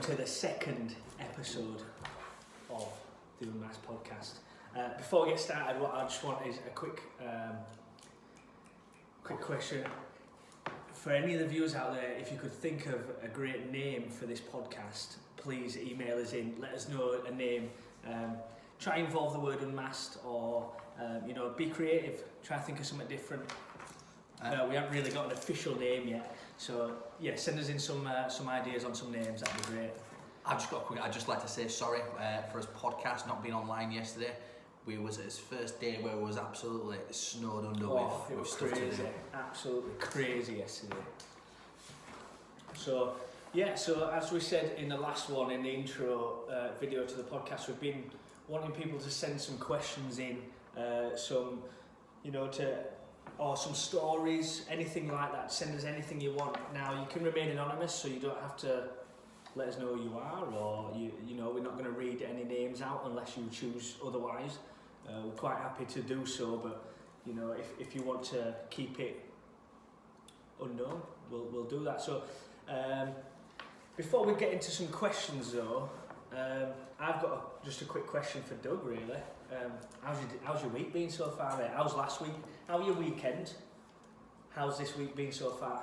to the second episode of the Unmasked podcast. Before we get started, what I just want is a quick question. For any of the viewers out there, if you could think of a great name for this podcast, please email us in, let us know a name. Try and involve the word unmasked, or be creative, try and think of something different. We haven't really got an official name yet, so yeah, send us in some ideas on some names, that'd be great. I'd just like to say sorry for his podcast not being online yesterday. We was at his first day where it was absolutely snowed under It was crazy, absolutely crazy yesterday. So as we said in the last one, in the intro video to the podcast, we've been wanting people to send some questions in, some stories, anything like that. Send us anything you want. Now you can remain anonymous, so you don't have to let us know who you are, or we're not going to read any names out unless you choose otherwise. We're quite happy to do so, but if you want to keep it unknown, we'll do that. So before we get into some questions though, I've got just a quick question for Doug really. How's your week been so far, mate? How's last week? How was your weekend? How's this week been so far?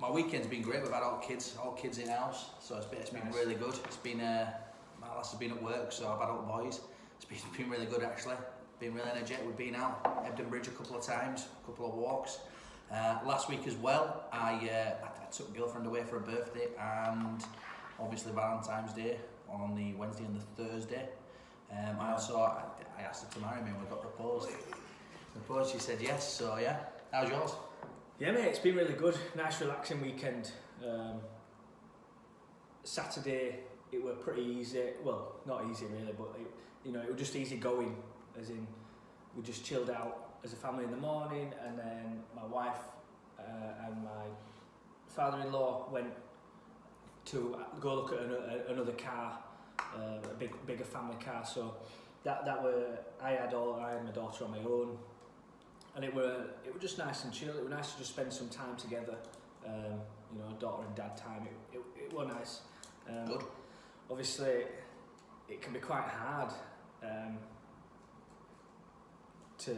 My weekend's been great. We've had all kids in house, so it's been Nice. Really good. It's been my lass has been at work, so I've had all the boys. It's been really good actually. Been really energetic. We've been out Ebden Bridge a couple of times, a couple of walks. Last week as well, I took a girlfriend away for a birthday, and obviously Valentine's Day on the Wednesday and the Thursday. I asked her to marry me when we got proposed. She said yes. So yeah, how's yours? Yeah, mate, it's been really good. Nice, relaxing weekend. Saturday, it were pretty easy. Well, not easy really, but it was just easy going. As in, we just chilled out as a family in the morning, and then my wife and my father-in-law went to go look at another car, a bigger family car. So I had my daughter on my own. And it were just nice and chill. It was nice to just spend some time together, daughter and dad time. It was nice. Good. Obviously, it can be quite hard to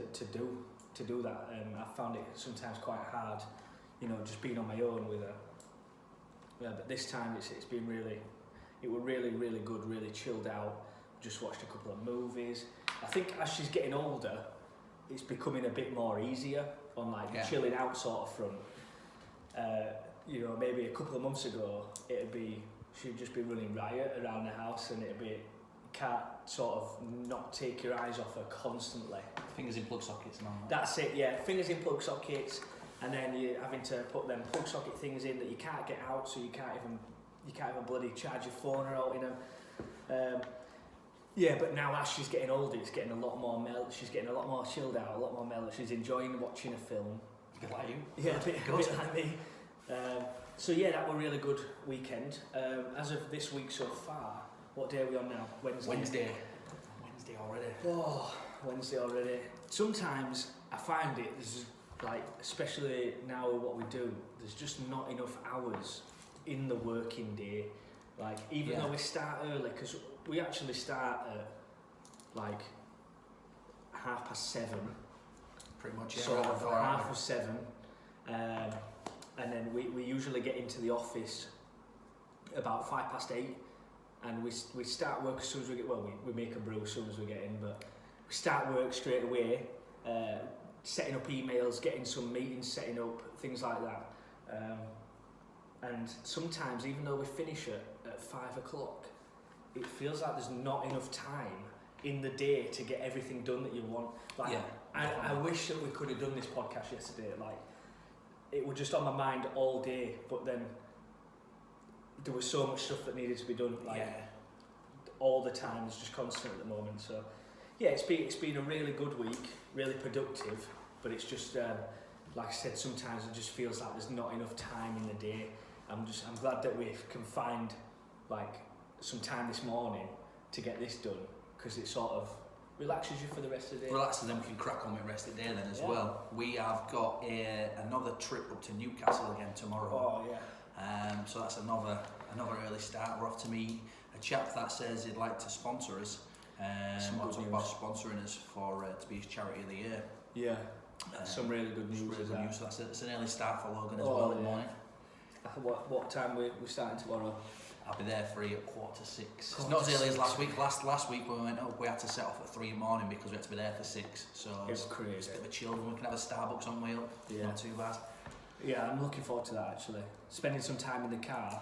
do that. I found it sometimes quite hard, just being on my own with her. Yeah, but this time it's been really good, really chilled out. Just watched a couple of movies. I think as she's getting older, it's becoming a bit more easier on the chilling out sort of front. Maybe a couple of months ago, she'd just be running riot around the house, and you can't sort of not take your eyes off her constantly. Fingers in plug sockets and all that. That's it, yeah. Fingers in plug sockets, and then you're having to put them plug socket things in that you can't get out, so you can't even bloody charge your phone or out in them. Yeah, but now as she's getting older, it's getting a lot more she's getting a lot more chilled out, a lot more mellow. She's enjoying watching a film. A bit like you. Yeah, a bit like me. So yeah, that was a really good weekend. As of this week so far, what day are we on now? Wednesday already. Oh, Wednesday already. Sometimes I find it, especially now with what we do, there's just not enough hours in the working day. Even though we start early, because we actually start at 7:30. Pretty much, yeah. Sort of 7:30. And then we usually get into the office about 8:05, and we start work as soon as we get. Well, we make a brew as soon as we get in, but we start work straight away, setting up emails, getting some meetings, setting up things like that. And sometimes, even though we finish at 5 o'clock, it feels like there's not enough time in the day to get everything done that you want. I wish that we could have done this podcast yesterday. It was just on my mind all day, but then there was so much stuff that needed to be done. All the time, it's just constant at the moment. So yeah, it's been a really good week, really productive. But it's just like I said, sometimes it just feels like there's not enough time in the day. I'm glad that we can find some time this morning to get this done, because it sort of relaxes you for the rest of the day. Relaxes, then we can crack on with the rest of the day then as well. We have got another trip up to Newcastle again tomorrow. Oh yeah. So that's another early start. We're off to meet a chap that says he'd like to sponsor us. We'll talk about sponsoring us for to be his charity of the year. Yeah, that's some really good news. Really good news. So that's an early start for Logan as well in the morning. What time we're starting tomorrow? I'll be there free at 5:45. It's not as early as last week. Last week when we went up, we had to set off at 3 in the morning because we had to be there for 6. So it's crazy. It's a bit of a chill. We can have a Starbucks on the way up. Yeah. Not too bad. Yeah, I'm looking forward to that actually. Spending some time in the car.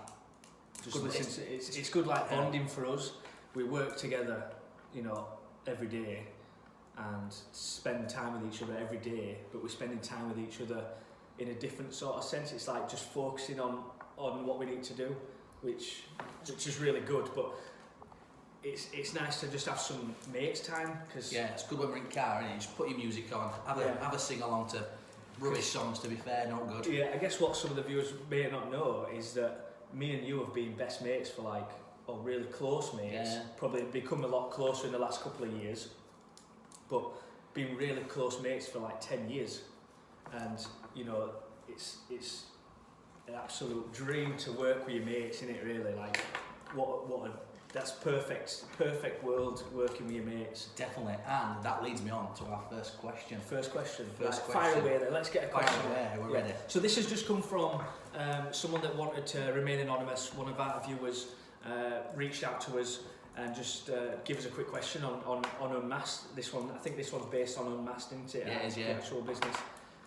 Just it's good, like bonding for us. We work together, you know, every day, and spend time with each other every day. But we're spending time with each other in a different sort of sense. It's like just focusing on what we need to do, which is really good. But it's nice to just have some mates time. Cause it's good when we're in the car and you just put your music on, have a sing along to rubbish songs. To be fair, not good. Yeah, I guess what some of the viewers may not know is that me and you have been best mates for or really close mates. Yeah. Probably become a lot closer in the last couple of years, but been really close mates for 10 years, and you know it's an absolute dream to work with your mates, isn't it? Really, that's perfect world, working with your mates. Definitely, and that leads me on to our first question. First question. Fire away then. Let's get a question. We're ready. So this has just come from someone that wanted to remain anonymous. One of our viewers reached out to us and just give us a quick question on Unmasked. I think this one's based on Unmasked, isn't it? Yeah, it is, yeah. The actual business.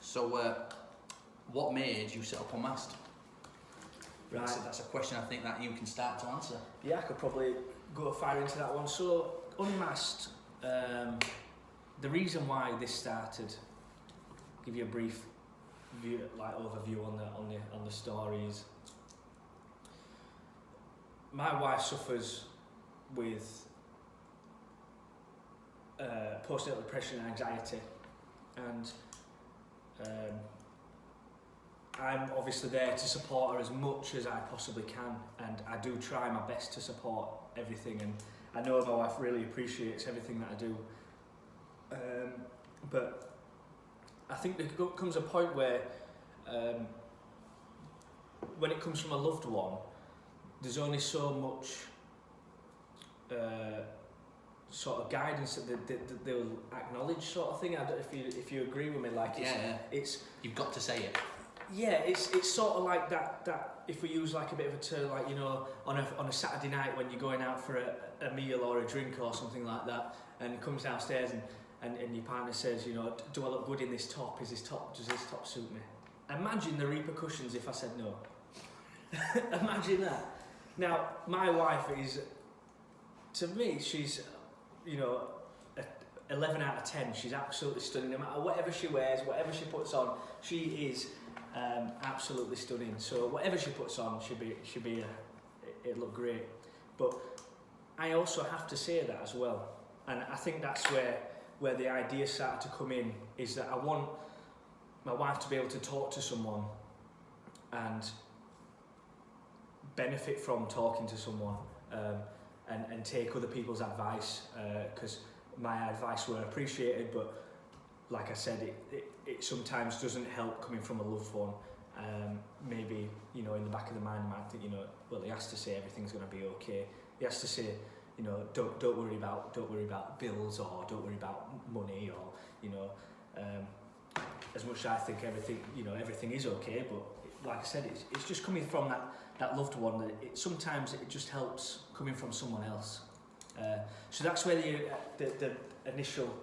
So, what made you set up Unmasked? Right. That's a question I think that you can start to answer. Yeah, I could probably go fire into that one. So, Unmasked, the reason why this started, give you a brief view, overview on the stories. My wife suffers with postnatal depression and anxiety, and I'm obviously there to support her as much as I possibly can, and I do try my best to support everything, and I know my wife really appreciates everything that I do. But I think there comes a point where when it comes from a loved one, there's only so much sort of guidance that they'll acknowledge, sort of thing. I don't know if you agree with me. It's you've got to say it. Yeah, it's sort of like that. If we use a bit of a term, on a Saturday night when you're going out for a meal or a drink or something like that, and comes downstairs and your partner says, do I look good in this top? Does this top suit me? Imagine the repercussions if I said no. Imagine that. Now, my wife is, to me, she's, 11 out of 10. She's absolutely stunning. No matter whatever she wears, whatever she puts on, she is absolutely stunning. So whatever she puts on, it'll look great. But I also have to say that as well. And I think that's where the idea started to come in, is that I want my wife to be able to talk to someone and benefit from talking to someone, and take other people's advice, because my advice were appreciated, but like I said, it sometimes doesn't help coming from a loved one. Maybe, in the back of the mind, I might think, well, he has to say everything's going to be okay. He has to say, don't worry about bills, or don't worry about money, or as much as I think everything is okay, but like I said, it's just coming from that loved one, that sometimes it just helps coming from someone else. So that's where the initial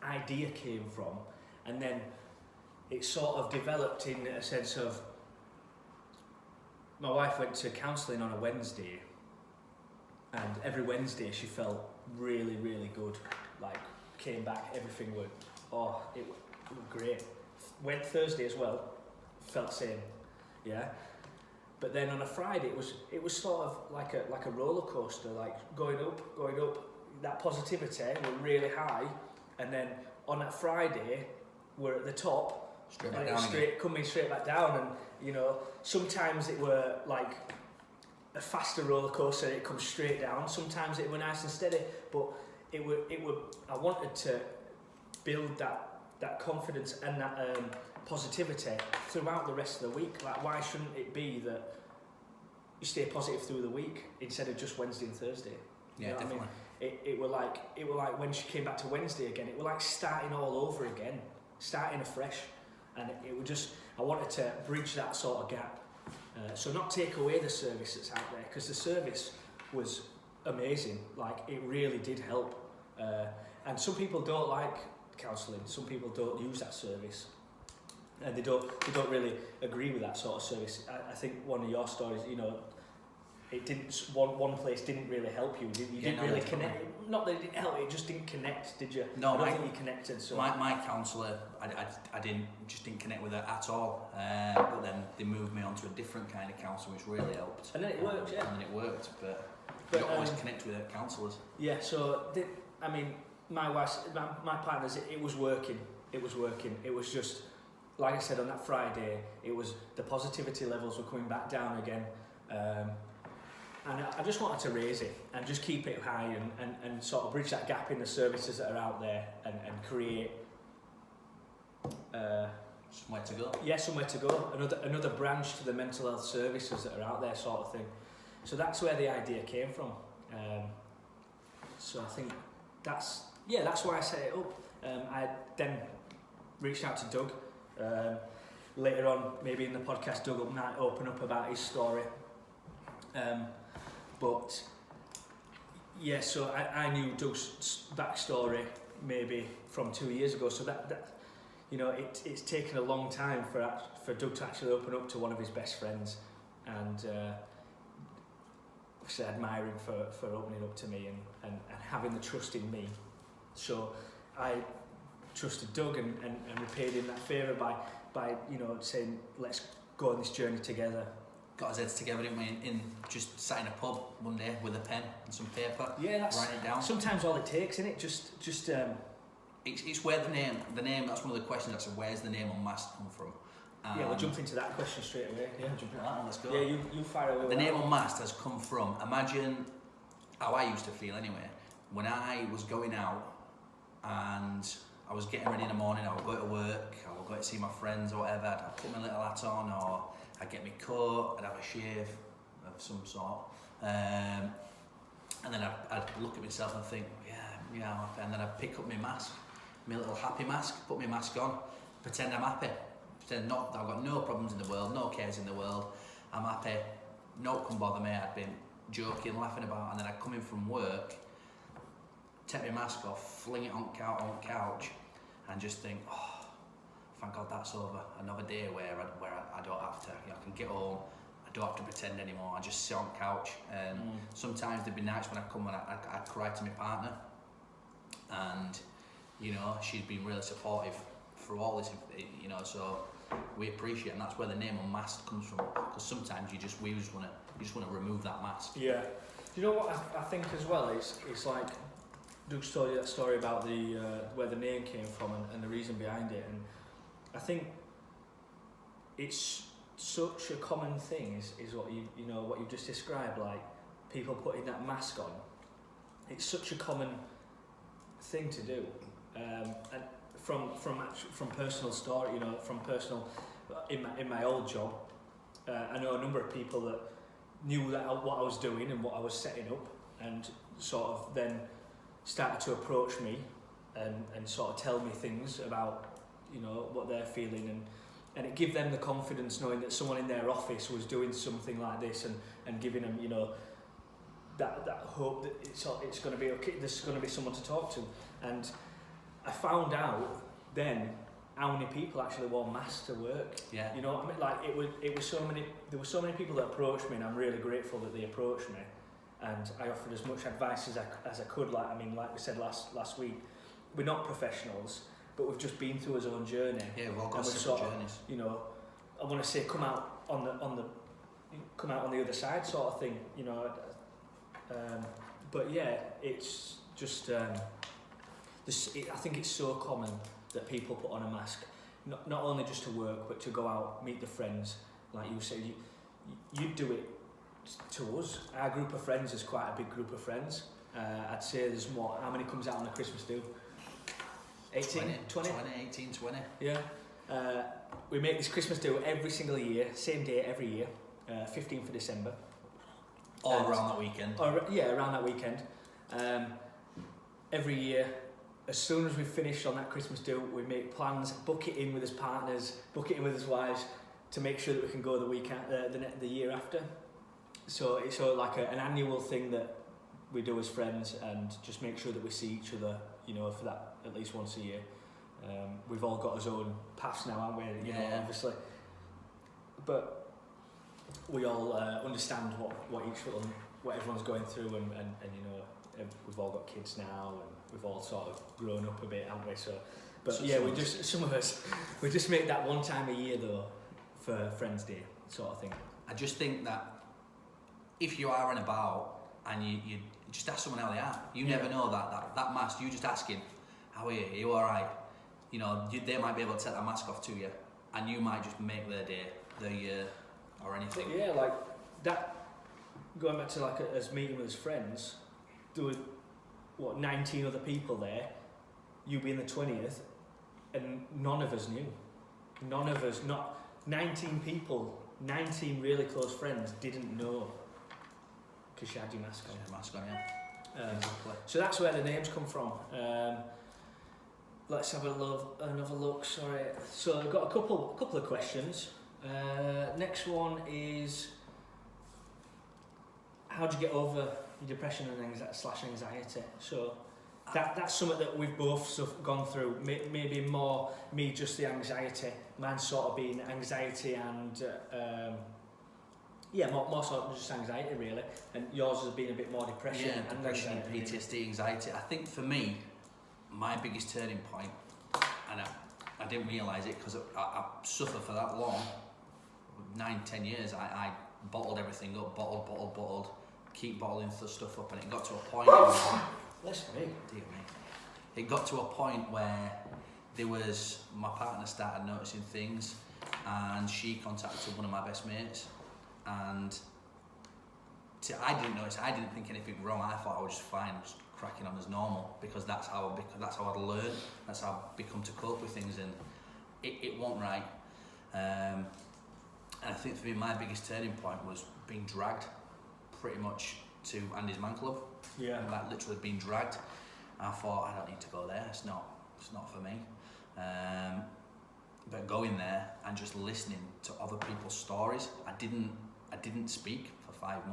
idea came from, and then it sort of developed in a sense of, my wife went to counselling on a Wednesday, and every Wednesday she felt really, really good. Came back, everything it was great. Went Thursday as well, felt same, yeah. But then on a Friday, it was sort of like a roller coaster, going up. That positivity were really high, and then on that Friday, we're at the top, coming straight back down. And sometimes it were like a faster roller coaster, it comes straight down. Sometimes it were nice and steady, but it were. I wanted to build that confidence and that positivity throughout the rest of the week. Why shouldn't it be that you stay positive through the week instead of just Wednesday and Thursday. Yeah, you know definitely. What I mean? It were like when she came back to Wednesday again, it were like starting all over again, starting afresh, and it were just, I wanted to bridge that sort of gap. So not take away the service that's out there, because the service was amazing. Like, it really did help. And some people don't like counselling. Some people don't use that service, and they don't really agree with that sort of service. I think one of your stories, you know, it didn't. One place didn't really help you. You didn't really connect. Not that it didn't help. It just didn't connect, did you? No, I don't think you connected. So my counsellor, I didn't connect with her at all. But then they moved me onto a different kind of counsellor, which really helped. And then it worked, yeah. And then it worked, but you don't always connect with counsellors. Yeah. So I mean, my partners, it was working. It was working. It was just, like I said, on that Friday, it was the positivity levels were coming back down again. And I just wanted to raise it and just keep it high and sort of bridge that gap in the services that are out there and create somewhere to go. Yeah, somewhere to go. Another branch to the mental health services that are out there, sort of thing. So that's where the idea came from. So I think that's why I set it up. I then reached out to Doug. Later on, maybe in the podcast, Doug might open up about his story. But yeah, so I knew Doug's backstory maybe from 2 years ago. So that you know, it's taken a long time for Doug to actually open up to one of his best friends, and I admire him for opening up to me and having the trust in me. So I trusted Doug and repaid him that favour by you know, saying, let's go on this journey together. Got his heads together, didn't we? In just sat in a pub one day with a pen and some paper. Yeah, that's writing it down. Sometimes all it takes, isn't it? Just It's where the name. That's one of the questions. That's where's the name Unmasked come from? Yeah, we'll jump into that question straight away. Yeah, jump into that one. Let's go. Yeah, you fire away. The name Unmasked has come from. Imagine how I used to feel anyway when I was going out and I was getting ready in the morning. I would go to work. I would go to see my friends or whatever. I'd put my little hat on, or I'd get my coat. I'd have a shave of some sort, and then I'd look at myself and think, yeah, I'm happy. And then I'd pick up my mask, my little happy mask, put my mask on, pretend I'm happy, pretend not that I've got no problems in the world, no cares in the world. I'm happy. No one can bother me. I'd been joking, laughing about, and then I'd come in from work, take my mask off, fling it on couch, and just think, oh, thank God that's over. Another day where I don't have to, you know, I can get home. I don't have to pretend anymore. I just sit on couch, and sometimes there'd be nights when I come and I'd cry to my partner, and you know, she's been really supportive through all this, you know. So we appreciate, and that's where the name Unmasked comes from. Because sometimes we just want to remove that mask. Yeah. Do you know what I think as well? It's like Doug's told you that story about the where the name came from and the reason behind it, and I think it's such a common thing is what you know what you just described, like people putting that mask on. It's such a common thing to do, and from personal story, you know, from personal in my old job, I know a number of people that knew that what I was doing and what I was setting up, and sort of then started to approach me and sort of tell me things about, you know, what they're feeling, and it gave them the confidence knowing that someone in their office was doing something like this and giving them, you know, that hope that it's going to be okay, there's going to be someone to talk to. And I found out then how many people actually wore masks to work. Yeah. You know what I mean? Like it was so many, there were so many people that approached me, and I'm really grateful that they approached me, and I offered as much advice as I could. Like we said last week, we're not professionals, but we've just been through our own journey. Yeah, we've all got separate journeys. You know, I want to say come out on the other side, sort of thing. You know, but yeah, it's just I think it's so common that people put on a mask, not only just to work, but to go out, meet the friends. Like you said, you do it to us. Our group of friends is quite a big group of friends. I'd say there's more. How many comes out on a Christmas do? 18, 20? 18, 20. Yeah. We make this Christmas do every single year, same day every year, 15th of December. All around that weekend. Around that weekend. Every year, as soon as we finish on that Christmas do, we make plans, book it in with his partners, book it in with his wives, to make sure that we can go the year after. So it's like an annual thing that we do as friends, and just make sure that we see each other, for that at least once a year. We've all got our own paths now, haven't we? You know, obviously. But we all understand what everyone's going through, and we've all got kids now, and we've all sort of grown up a bit, haven't we? So, but yeah, some of us just make that one time a year though for Friends Day sort of thing. I just think that if you are and about and you just ask someone how they are, you never know that mask. You just asking, how are you? Are you all right? They might be able to take that mask off to you, and you might just make their day, their year, or anything. Yeah, like that. Going back to like us meeting with his friends, there were 19 other people there, you being the 20th, and none of us knew. None of us, not 19 people, 19 really close friends didn't know, because she had your mask on. Mask on, yeah. Exactly. So that's where the names come from. Let's have another look. Sorry. So I've got a couple of questions. Next one is, how do you get over your depression and anxiety? So that's something that we've both gone through. Maybe more me just the anxiety. Mine's sort of been anxiety and more sort of just anxiety really. And yours has been a bit more depression. Yeah, and depression, PTSD, anxiety. I think for me, my biggest turning point, and I didn't realise it because I suffered for that long, 9-10 years. I bottled everything up, bottled, keep bottling stuff up, and it got to a point. Listen, me. Dear me. It got to a point where my partner started noticing things, and she contacted one of my best mates, and I didn't notice. I didn't think anything wrong. I thought I was just fine, just cracking on as normal, because that's how I'd learned. That's how I've become to cope with things, and it wasn't right. And I think for me, my biggest turning point was being dragged pretty much to Andy's Man Club. Yeah. Like literally being dragged. I thought, I don't need to go there. It's not for me. But going there and just listening to other people's stories, I didn't speak for 5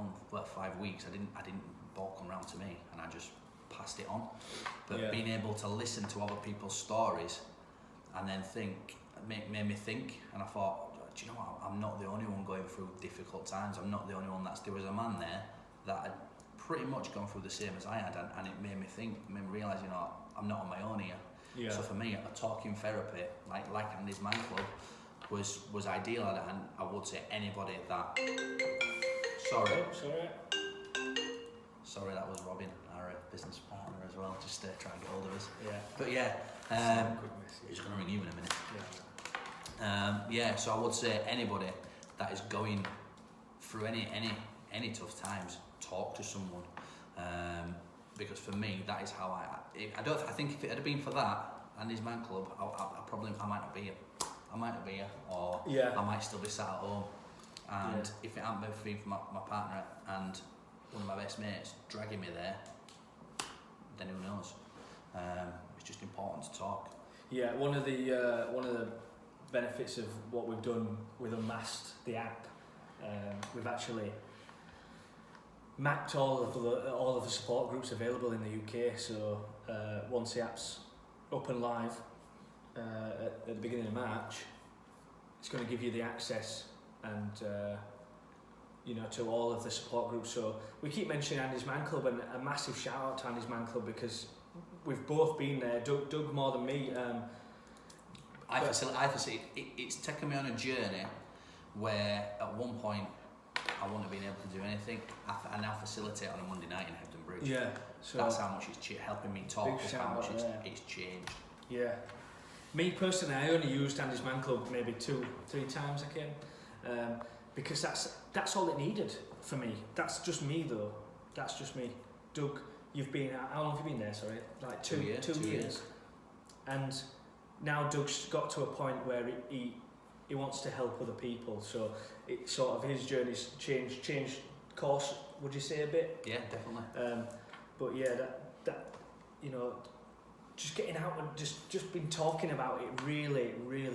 weeks. I didn't ball come round to me, and I just passed it on. But being able to listen to other people's stories and then made me think, and I thought, do you know what, I'm not the only one going through difficult times. I'm not the only one there was a man there that had pretty much gone through the same as I had, and it made me think, made me realise, I'm not on my own here. Yeah. So for me, a talking therapy, like Andy's Man Club, was ideal, and I would say anybody that... Sorry, that was Robin, our business partner as well, just trying to get hold of us. Yeah. But yeah, he's going to ring you in a minute. Yeah. So I would say anybody that is going through any tough times, talk to someone, because for me that is how I think if it had been for that and his Man Club, I might not be here, or I might still be sat at home. And if it hadn't been for my partner and one of my best mates dragging me there, then who knows? It's just important to talk. Yeah, one of the benefits of what we've done with Unmasked, the app, we've actually mapped all of the support groups available in the UK. So once the app's up and live at the beginning of March, it's going to give you the access and to all of the support groups. So we keep mentioning Andy's Man Club, and a massive shout out to Andy's Man Club, because we've both been there. Doug more than me. I facilitate. It's taken me on a journey where at one point I wouldn't have been able to do anything. I now facilitate on a Monday night in Hebden Bridge. Yeah, so that's how much it's helping me talk. How much it's changed. Yeah, me personally, I only used Andy's Man Club maybe 2-3 times I came, because that's all it needed for me. That's just me though. That's just me. Doug, you've been, how long have you been there? Sorry, like two years. And now Doug's got to a point where he wants to help other people. So it sort of, his journey's changed course, would you say a bit? Yeah, definitely. But yeah, that you know, just getting out and just been talking about it really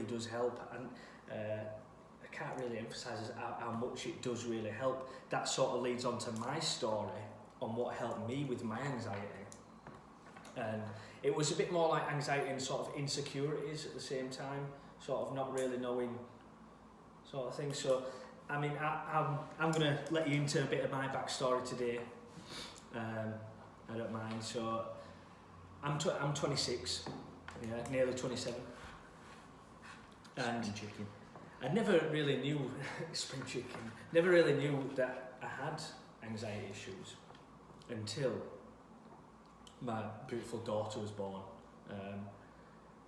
does help, and I can't really emphasise how much it does really help. That sort of leads on to my story on what helped me with my anxiety, and it was a bit more like anxiety and sort of insecurities at the same time, sort of not really knowing sort of thing. So I mean, I'm going to let you into a bit of my backstory today. I don't mind. So I'm 26, yeah, nearly 27, and Spring chicken. I never really knew spring chicken. Never really knew that I had anxiety issues until my beautiful daughter was born,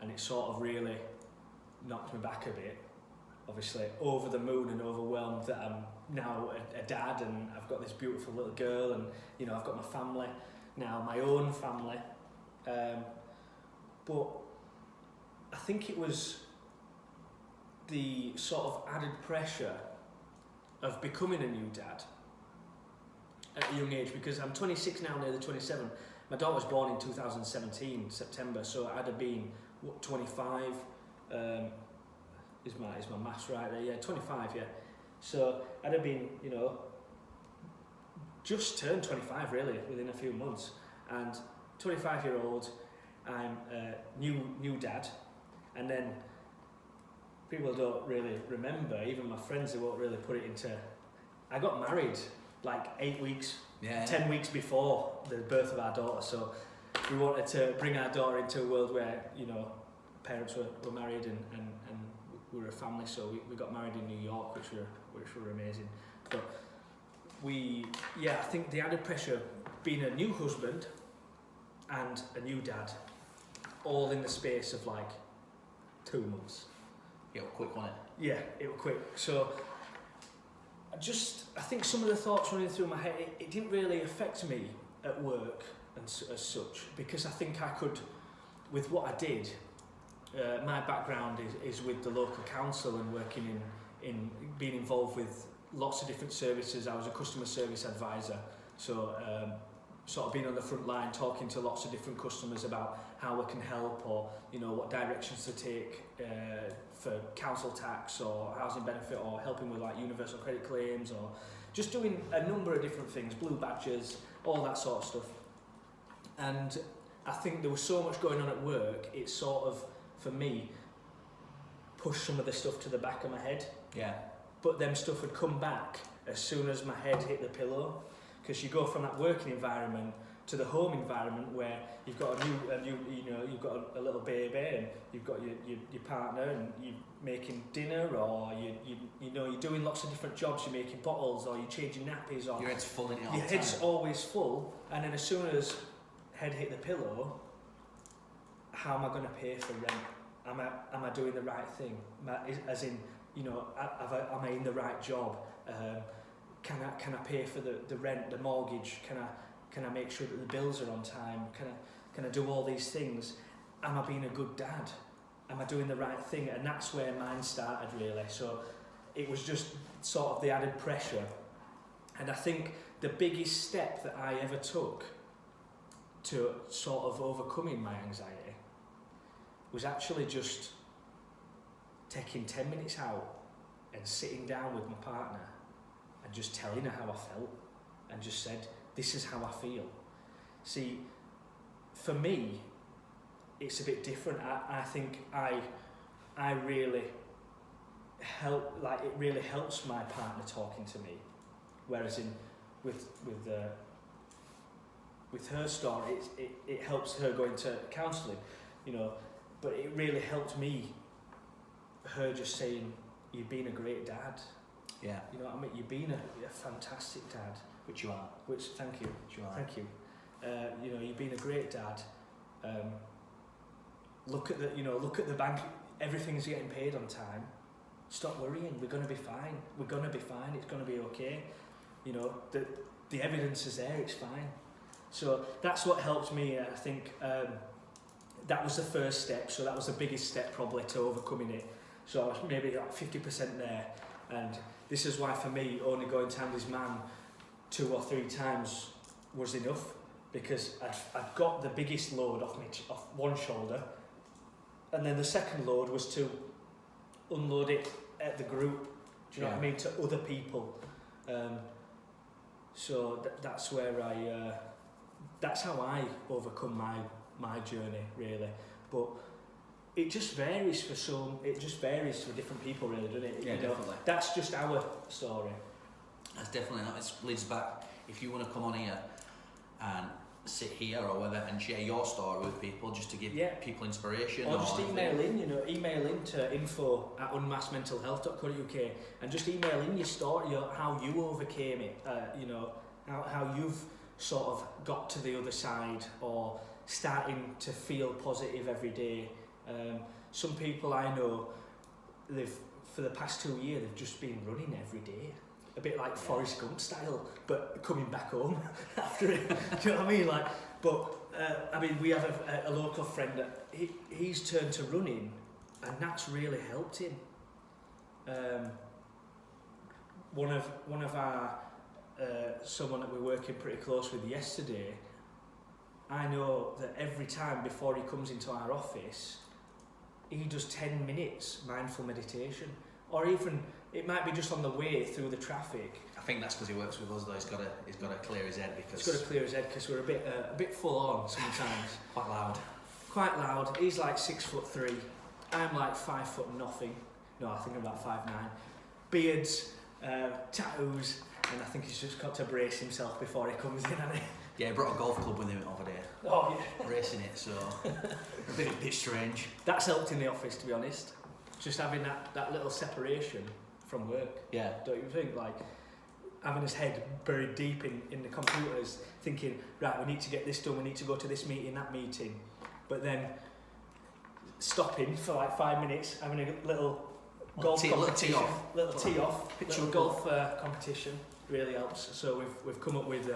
and it sort of really knocked me back a bit. Obviously, over the moon and overwhelmed that I'm now a dad, and I've got this beautiful little girl, and you know, I've got my family now, my own family. But I think it was the sort of added pressure of becoming a new dad at a young age, because I'm 26 now, nearly 27. My daughter was born in 2017, September, so I'd have been, 25, is my maths right there? Yeah, 25, yeah. So I'd have been, you know, just turned 25 really, within a few months. And 25-year-old, I'm a new dad, and then people don't really remember, even my friends, they won't really put it into, I got married like 8 weeks, 10 weeks before the birth of our daughter, so we wanted to bring our daughter into a world where, you know, parents were married and we were a family, so we got married in New York, which were amazing. But I think the added pressure, being a new husband and a new dad, all in the space of like 2 months. It was quick, wasn't it? Yeah, it was quick. So I think some of the thoughts running through my head, it didn't really affect me at work and as such, because I think I could, with what I did, my background is with the local council and working in being involved with lots of different services. I was a customer service advisor, so sort of being on the front line, talking to lots of different customers about how we can help, or you know, what directions to take for council tax or housing benefit, or helping with like universal credit claims, or just doing a number of different things, blue badges, all that sort of stuff. And I think there was so much going on at work, it sort of, for me, pushed some of the stuff to the back of my head. Yeah. But them stuff would come back as soon as my head hit the pillow, because you go from that working environment to the home environment where you've got you've got a little baby, and you've got your partner, and you're making dinner, or you're doing lots of different jobs. You're making bottles, or you're changing nappies, or your head's full in it all the your time. head's always full. And then as soon as head hit the pillow, how am I going to pay for rent? Am I doing the right thing? As in, you know, am I in the right job? Can I pay for the rent, the mortgage? Can I make sure that the bills are on time? Can I do all these things? Am I being a good dad? Am I doing the right thing? And that's where mine started really. So it was just sort of the added pressure. And I think the biggest step that I ever took to sort of overcoming my anxiety was actually just taking 10 minutes out and sitting down with my partner and just telling her how I felt, and just said, this is how I feel. See, for me, it's a bit different. I think I really help, like it really helps my partner talking to me, whereas with her story, it helps her going to counselling, you know. But it really helped me, her just saying, you've been a great dad. Yeah. You know what I mean? You've been a fantastic dad. Which you are. Thank you. Which you are. Thank you. You know, you've been a great dad. Look at the bank. Everything's getting paid on time. Stop worrying. We're going to be fine. We're going to be fine. It's going to be okay. You know, the evidence is there. It's fine. So that's what helped me. I think that was the first step. So that was the biggest step probably to overcoming it. So I was maybe like 50% there. And this is why for me, only going to Andy's man 2 or 3 times was enough, because I'd got the biggest load off one shoulder, and then the second load was to unload it at the group. Do you know what I mean? To other people. So that's where that's how I overcome my journey, really. But it just varies for different people, really, doesn't it? Yeah, definitely. That's just our story. That's definitely not. It leads back. If you want to come on here and sit here or whatever and share your story with people, just to give people inspiration, or just email in to info@unmaskedmentalhealth.co.uk and just email in your story, how you overcame it, how you've sort of got to the other side, or starting to feel positive every day. Some people I know, for the past 2 years, they've just been running every day. A bit like Forrest Gump style, but coming back home after it. Do you know what I mean? We have a local friend that he's turned to running, and that's really helped him. One of our someone that we're working pretty close with yesterday, I know that every time before he comes into our office, he does 10 minutes mindful meditation, or even it might be just on the way through the traffic. I think that's because he works with us, though. He's got to clear his head, because he's got to clear his head because we're a bit full on sometimes. Quite loud. He's like 6'3". I'm like 5 foot nothing. No, I think I'm about 5'9". Beards, tattoos, and I think he's just got to brace himself before he comes in, hasn't he? Yeah, he brought a golf club with him over there. Oh yeah. Racing it, so a bit strange. That's helped in the office, to be honest. Just having that little separation from work. Yeah. Don't you think? Like, having his head buried deep in the computers, thinking, right, we need to get this done, we need to go to this meeting, that meeting. But then stopping for like 5 minutes, having a little golf competition. Little tee off. Little golf competition really helps. So we've come up with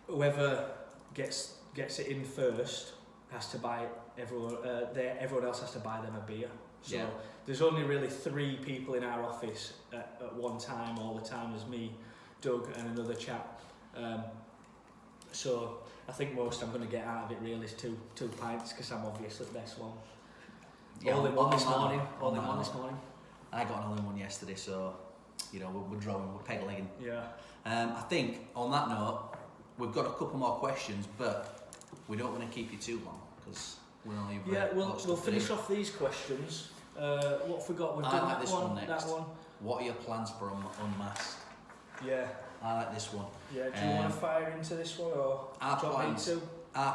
whoever gets it in first has to buy everyone else has to buy them a beer. So there's only really 3 people in our office at one time, all the time. There's me, Doug, and another chap. So I think most I'm going to get out of it really is two pints, because I'm obviously the best one. Yeah, all in one this morning. I got an all-in-one yesterday, so we're drawing, we're peg-legging. Yeah. I think on that note, we've got a couple more questions, but we don't want to keep you too long, because we're only we'll finish off these questions. What have we got? We've done like this one next. That one. What are your plans for Unmasked? Yeah. I like this one. Yeah. Do you want to fire into this one, or our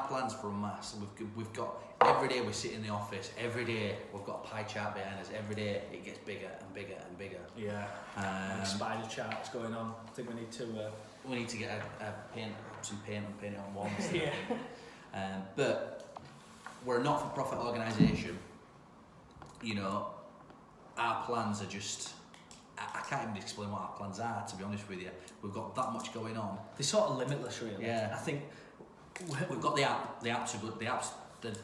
plans for Unmasked? We've got, every day we sit in the office. Every day we've got a pie chart behind us. Every day it gets bigger and bigger and bigger. Yeah. Spider charts going on. I think we need to. We need to get some paint and paint it on walls. Yeah. But we're a not-for-profit organisation. Our plans are just, I can't even explain what our plans are, to be honest with you. We've got that much going on. They're sort of limitless, really. Yeah. I think we've got the app. The app's are good. The app's the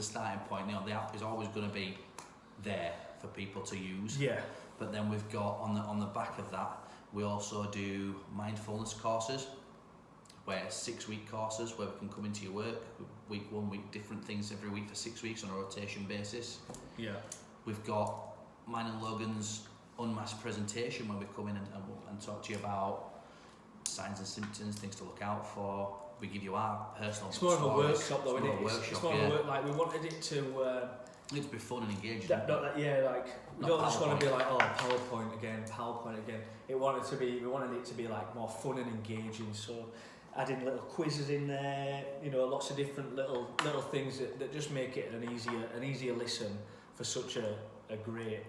starting point. The app is always going to be there for people to use. Yeah. But then we've got on the back of that, we also do mindfulness courses, where 6-week courses where we can come into your work, week 1 week, different things every week for 6 weeks on a rotation basis. Yeah. We've got mine and Logan's Unmasked presentation, where we come in and talk to you about signs and symptoms, things to look out for. We give you our personal It's more stories. of a workshop, though, isn't it? It's more of a work, like, we wanted it to... it to be fun and engaging. We don't just want to be like, oh, PowerPoint again. We wanted it to be like more fun and engaging. So adding little quizzes in there, lots of different little things that just make it an easier listen for such a great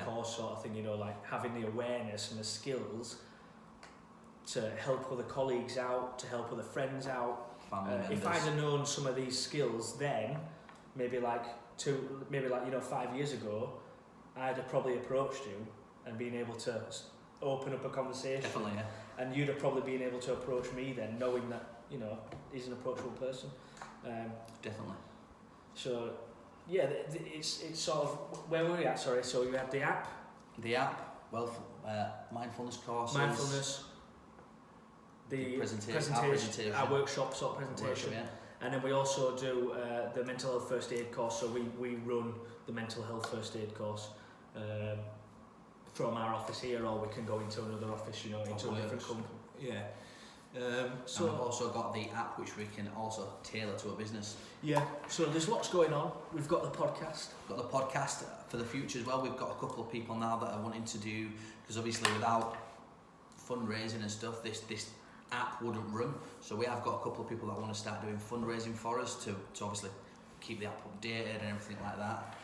course sort of thing. Like having the awareness and the skills to help other colleagues out, to help other friends out. If I'd have known some of these skills then, maybe 5 years ago, I'd have probably approached you and been able to open up a conversation. Definitely, yeah. And you'd have probably been able to approach me then, knowing that he's an approachable person. Definitely. So yeah, it's sort of, where were we at? Sorry. So you had the app. Mindfulness courses. the presentation, our workshop sort of presentation. And then we also do the mental health first aid course. So we run the mental health first aid course from our office here, or we can go into another office, into a different company. Yeah. So we've also got the app which we can also tailor to a business. Yeah, so there's lots going on. We've got the podcast. Got the podcast for the future as well. We've got a couple of people now that are wanting to do, because obviously without fundraising and stuff, this app wouldn't run. So we have got a couple of people that want to start doing fundraising for us to obviously keep the app updated and everything like that.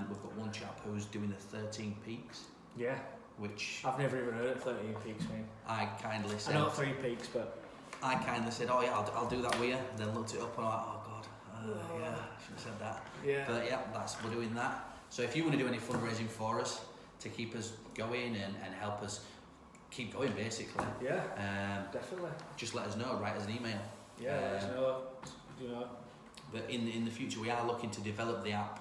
We've got one chap who's doing the 13 peaks. Yeah. Which I've never even heard of 13 peaks, mate. I kindly said. I know 3 peaks, but I kindly said, oh yeah, I'll do that with you. And then looked it up and I'm like, oh god, yeah, I should have said that. Yeah. But yeah, we're doing that. So if you want to do any fundraising for us to keep us going and help us keep going, basically. Yeah. Definitely. Just let us know. Write us an email. Yeah. Let us know. But in the future, we are looking to develop the app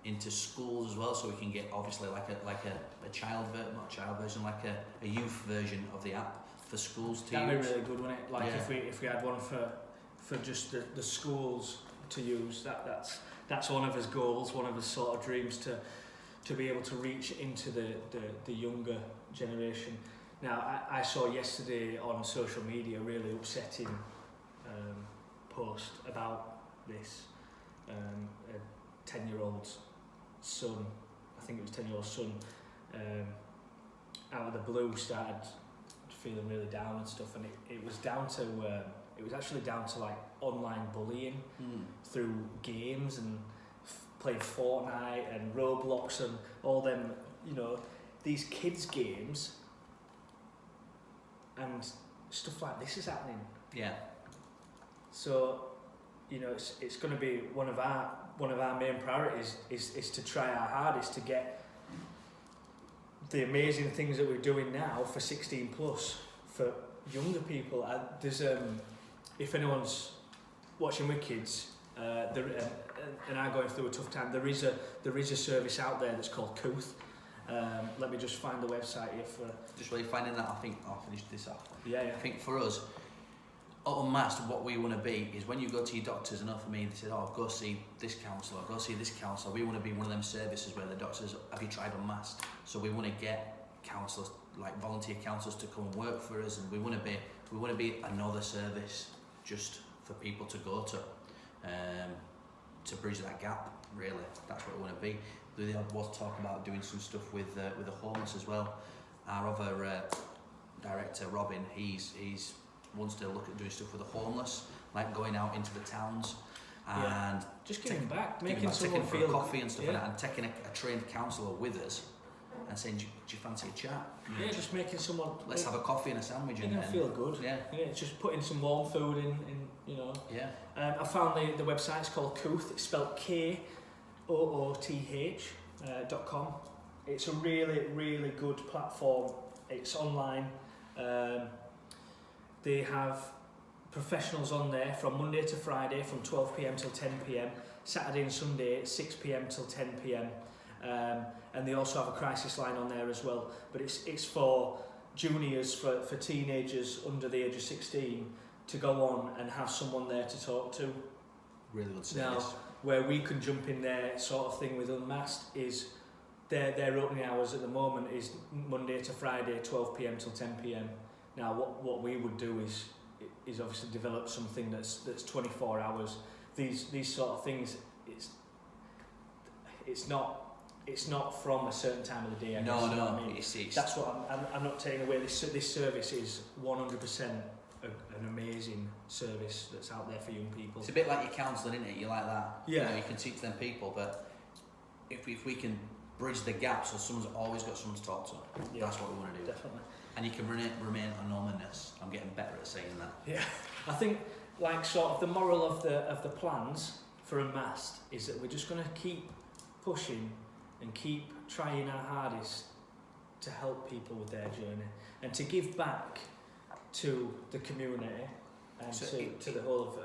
into schools as well, so we can get obviously like a child version, not child version, like a youth version of the app for schools to That'd use. Be really good, wouldn't it? Like if we had one for just the schools to use. That's one of his goals, one of his sort of dreams to be able to reach into the younger generation. Now I saw yesterday on social media a really upsetting post about this. A 10-year-old's son, I think it was 10-year-old son, out of the blue started feeling really down and stuff, and it was down to it was actually down to like online bullying through games and playing Fortnite and Roblox and all them, these kids games, and stuff like this is happening. Yeah. So, it's going to be one of our main priorities is to try our hardest to get the amazing things that we're doing now for 16 plus for younger people. There's if anyone's watching with kids and are going through a tough time, there is a service out there that's called Couth. Let me just find the website here for. Just while you're finding that, I think I'll finish this off. Yeah. I think for us, at Unmasked, what we want to be is when you go to your doctors, and for me, they said, oh, go see this counsellor, go see this counsellor. We want to be one of them services where the doctors, have you tried Unmasked? So we want to get counsellors, like volunteer counsellors, to come and work for us, and we want to be another service just for people to go to bridge that gap. Really, that's what we want to be. There was talk about doing some stuff with the homeless as well. Our other director, Robin, he's wants to look at doing stuff with the homeless, like going out into the towns and just giving back, taking someone for feel a coffee and stuff like that, and taking a trained counsellor with us and saying, do you fancy a chat? Yeah, just making someone. Let's have a coffee and a sandwich and feel good. Yeah, just putting some warm food in. Yeah. I found the website. It's called Couth. It's spelled KOOTH.com. It's a really, really good platform. It's online. They have professionals on there from Monday to Friday from 12 p.m. till 10 p.m, Saturday and Sunday 6 p.m. till 10 p.m. And they also have a crisis line on there as well. But it's for juniors, for teenagers under the age of 16 to go on and have someone there to talk to. Really good service. Now, where we can jump in there sort of thing with Unmasked is their opening hours at the moment is Monday to Friday 12 p.m. till 10 p.m. Now, what we would do is obviously develop something that's 24 hours. These sort of things, it's not from a certain time of the day. No, I mean? It's that's what I'm not taking away. This service is 100% an amazing service that's out there for young people. It's a bit like your counselling, isn't it? You like that. Yeah. You can teach them people, but if we can bridge the gap so someone's always got someone to talk to, that's what we want to do. Definitely. And you can remain anonymous. I'm getting better at saying that. Yeah, I think like sort of the moral of the plans for Unmasked is that we're just going to keep pushing and keep trying our hardest to help people with their journey and to give back to the community and to the whole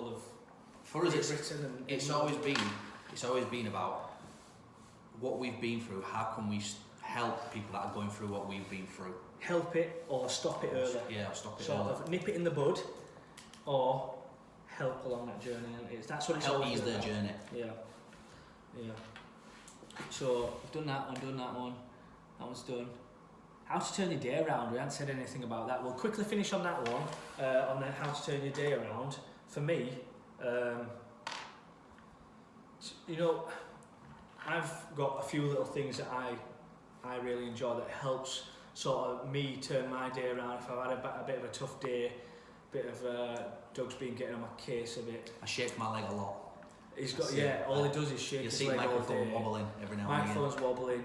of for us Britain. It's always been about what we've been through. How can we help people that are going through what we've been through. Help it or stop it early. Yeah, or stop it sort early. of nip it in the bud, or help along that journey. And that's what it's help always ease their about. journey. Yeah. So I've done that one. That one's done. How to turn your day around. We haven't said anything about that. We'll quickly finish on that one. On the how to turn your day around. For me, I've got a few little things that I really enjoy that helps sort of me turn my day around. If I've had a bit of a tough day, bit of Doug's been getting on my case a bit. I shake my leg a lot. He's got all he does is shake his leg all day. You see microphone wobbling every now and again. Microphone's wobbling.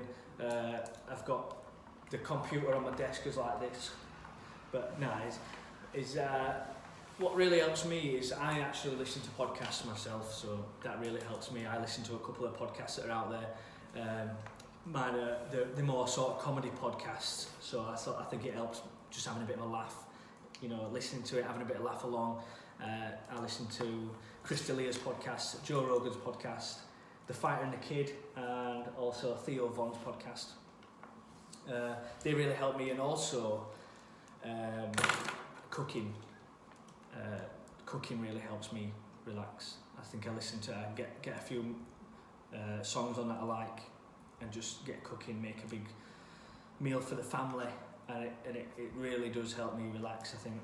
I've got the computer on my desk is like this. But no, what really helps me is I actually listen to podcasts myself, so that really helps me. I listen to a couple of podcasts that are out there. Mine are the more sort of comedy podcasts, so I think it helps just having a bit of a laugh, listening to it, having a bit of laugh along. I listen to Chris D'Elia's podcast, Joe Rogan's podcast, The Fighter and the Kid, and also Theo Von's podcast. They really help me, and also cooking. Cooking really helps me relax. I think I listen to get a few songs on that I like, and just get cooking, make a big meal for the family, and it really does help me relax. I think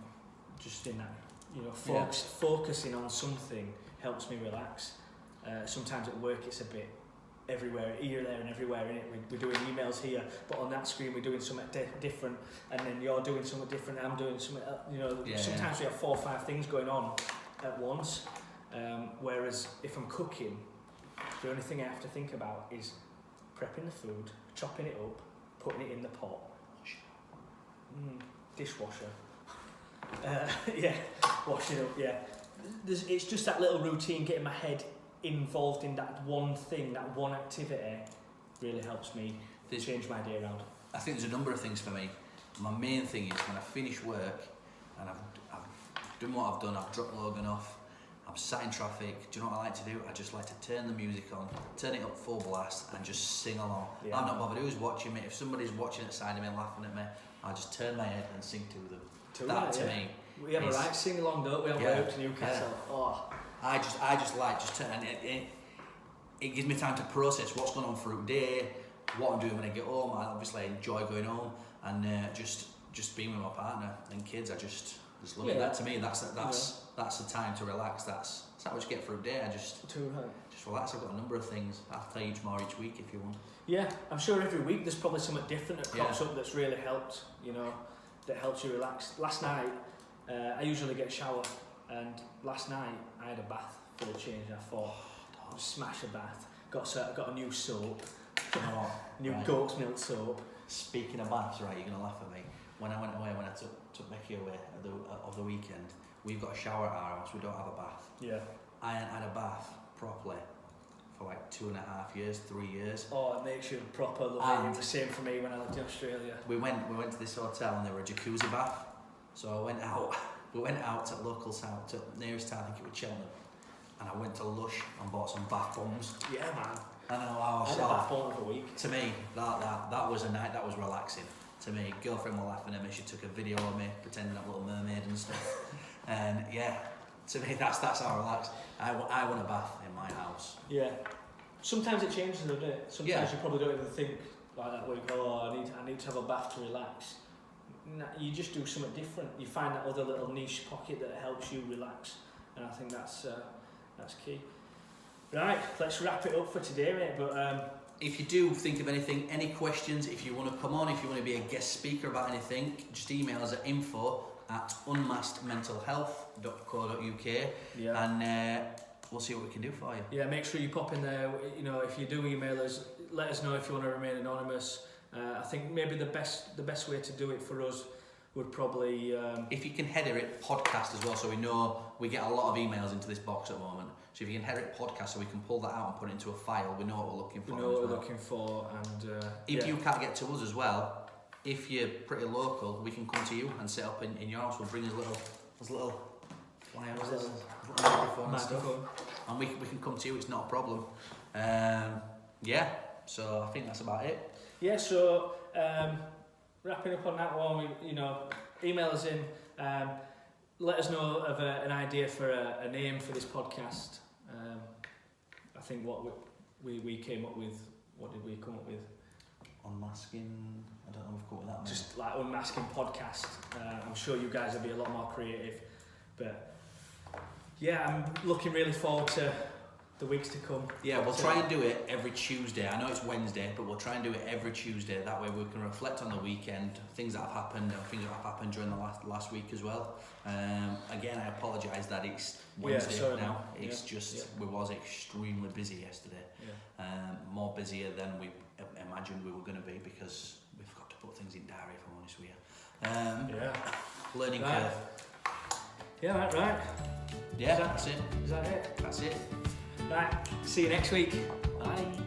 just in that, focusing on something helps me relax. Sometimes at work it's a bit everywhere, here, there and everywhere, innit? We're doing emails here, but on that screen we're doing something different, and then you're doing something different, I'm doing something sometimes we have 4 or 5 things going on at once, whereas if I'm cooking, the only thing I have to think about is prepping the food, chopping it up, putting it in the pot, dishwasher, washing up, it's just that little routine, getting my head involved in that one thing, that one activity, really helps me change my day around. I think there's a number of things for me. My main thing is when I finish work and I've done what I've done, I've dropped Logan off, I'm sat in traffic, do you know what I like to do? I just like to turn the music on, turn it up full blast and just sing along. Yeah. I'm not bothered who's watching me. If somebody's watching at the side of me and laughing at me, I just turn my head and sing to them. To me. We have a right sing along, don't we, on the way up to Newcastle? Yeah. Oh. I just like turn, and it gives me time to process what's going on through the day, what I'm doing when I get home. I obviously enjoy going home and just being with my partner and kids. I just love it. That to me, that's the time to relax. That's how much get through the day. I just relax. I've got a number of things. I'll tell you more each week if you want. Yeah, I'm sure every week there's probably something different that crops up that's really helped. That helps you relax. Last night, I usually get a shower. And last night I had a bath for a change. I thought, smash a bath. Got a new soap, goat's milk soap. Speaking of baths, right? You're gonna laugh at me. When I went away, when I took Becky away of the weekend, we've got a shower at our house. We don't have a bath. Yeah. I hadn't had a bath properly for like 2.5 years, 3 years. Oh, it makes you proper love it. It was the same for me when I lived in Australia. We went to this hotel and there were a jacuzzi bath. So I went out. We went out to local town, to nearest town, I think it was Cheltenham, and I went to Lush and bought some bath bombs. Yeah, man. And I had a bath bomb for a week. To me, that was a night that was relaxing. To me, girlfriend was laughing at me. She took a video of me pretending I'm a little mermaid and stuff. And to me, that's how I relax. I want a bath in my house. Yeah. Sometimes it changes, doesn't it? Sometimes you probably don't even think like that. Where you go, I need to have a bath to relax. You just do something different. You find that other little niche pocket that helps you relax, and I think that's key. Right, let's wrap it up for today, mate. But if you do think of anything, any questions, if you want to come on, if you want to be a guest speaker about anything, just email us at info@unmaskedmentalhealth.co.uk, and we'll see what we can do for you. Yeah, make sure you pop in there. If you do email us, let us know if you want to remain anonymous. I think maybe the best way to do it for us would probably... if you can header it podcast as well, so we know we get a lot of emails into this box at the moment. So if you can header it podcast so we can pull that out and put it into a file, we know what we're looking for. We know what we're looking for, and... if you can't get to us as well, if you're pretty local, we can come to you and set up in your house. We'll bring us little flyers, microphone and stuff. And we can come to you, it's not a problem. So I think that's about it. Yeah, so wrapping up on that one, email us in. Let us know of an idea for a name for this podcast. I think what we came up with. What did we come up with? Unmasking. I don't know if we've got with that. Just like Unmasking podcast. I'm sure you guys will be a lot more creative, but yeah, I'm looking really forward to the weeks to come. Yeah, we'll try and do it every Tuesday. I know it's Wednesday, but we'll try and do it every Tuesday. That way we can reflect on the weekend, things that have happened, and things that have happened during the last week as well. Again, I apologise that it's Wednesday now. It's just we was extremely busy yesterday. Yeah. More busier than we imagined we were going to be because we've got to put things in diary, if I'm honest with you. Learning curve. Yeah, right. Yeah, that's it. Is that it? That's it. Right, see you next week. Bye.